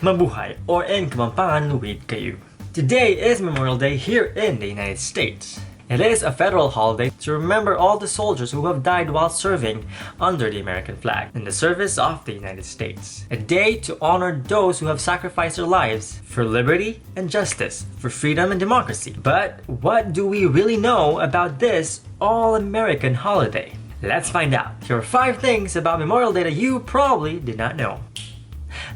Mabuhay or in Kapampangan luwid kayo. Today is Memorial Day here in the United States. It is a federal holiday to remember all the soldiers who have died while serving under the American flag in the service of the United States. A day to honor those who have sacrificed their lives for liberty and justice, for freedom and democracy. But what do we really know about this all-American holiday? Let's find out. Here are 5 things about Memorial Day that you probably did not know.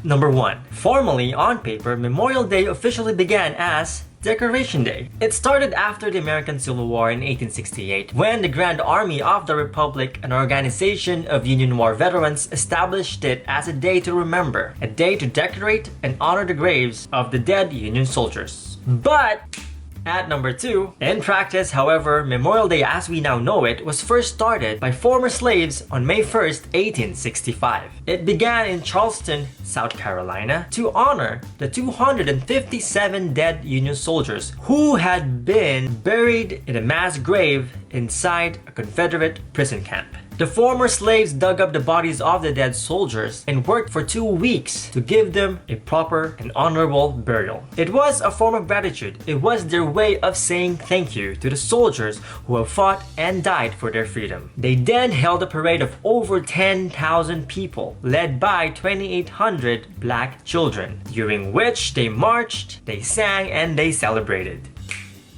Number 1. Formally on paper, Memorial Day officially began as Decoration Day. It started after the American Civil War in 1868, when the Grand Army of the Republic, an organization of Union War veterans, established it as a day to remember, a day to decorate and honor the graves of the dead Union soldiers. But at number 2, in practice, however, Memorial Day as we now know it was first started by former slaves on May 1st, 1865. It began in Charleston, South Carolina, to honor the 257 dead Union soldiers who had been buried in a mass grave inside a Confederate prison camp. The former slaves dug up the bodies of the dead soldiers and worked for 2 weeks to give them a proper and honorable burial. It was a form of gratitude. It was their way of saying thank you to the soldiers who have fought and died for their freedom. They then held a parade of over 10,000 people, led by 2,800 black children, during which they marched, they sang, and they celebrated.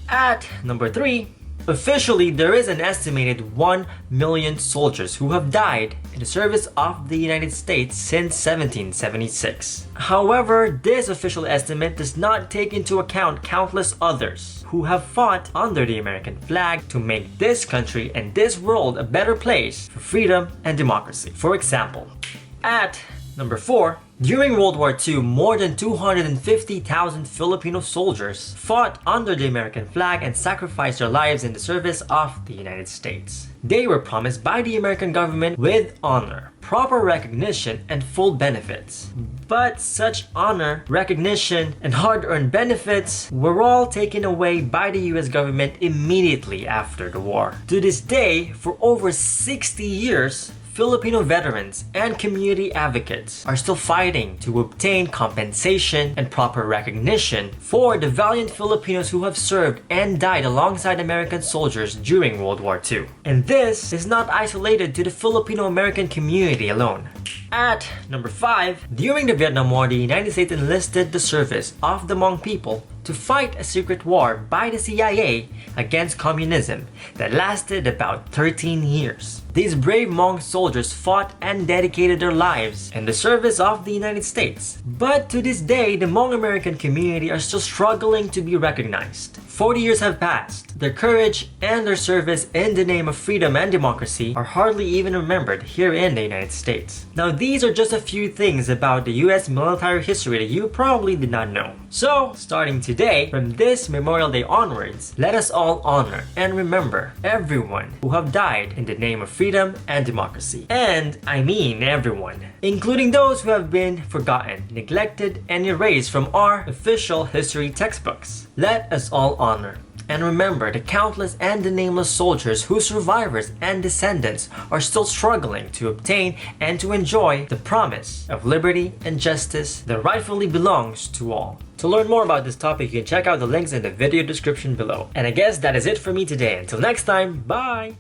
At number 3, officially, there is an estimated 1 million soldiers who have died in the service of the United States since 1776. However, this official estimate does not take into account countless others who have fought under the American flag to make this country and this world a better place for freedom and democracy. For example, at number 4, during World War II, more than 250,000 Filipino soldiers fought under the American flag and sacrificed their lives in the service of the United States. They were promised by the American government with honor, proper recognition, and full benefits. But such honor, recognition, and hard-earned benefits were all taken away by the US government immediately after the war. To this day, for over 60 years, Filipino veterans and community advocates are still fighting to obtain compensation and proper recognition for the valiant Filipinos who have served and died alongside American soldiers during World War II. And this is not isolated to the Filipino-American community alone. At number 5, during the Vietnam War, the United States enlisted the service of the Hmong people to fight a secret war by the CIA against communism that lasted about 13 years. These brave Hmong soldiers fought and dedicated their lives in the service of the United States. But to this day, the Hmong American community are still struggling to be recognized. 40 years have passed. Their courage and their service in the name of freedom and democracy are hardly even remembered here in the United States. Now, these are just a few things about the US military history that you probably did not know. So, starting today, from this Memorial Day onwards, let us all honor and remember everyone who have died in the name of freedom and democracy. And I mean everyone, including those who have been forgotten, neglected, and erased from our official history textbooks. Let us all honor and remember the countless and the nameless soldiers whose survivors and descendants are still struggling to obtain and to enjoy the promise of liberty and justice that rightfully belongs to all. To learn more about this topic, you can check out the links in the video description below. And I guess that is it for me today. Until next time, bye!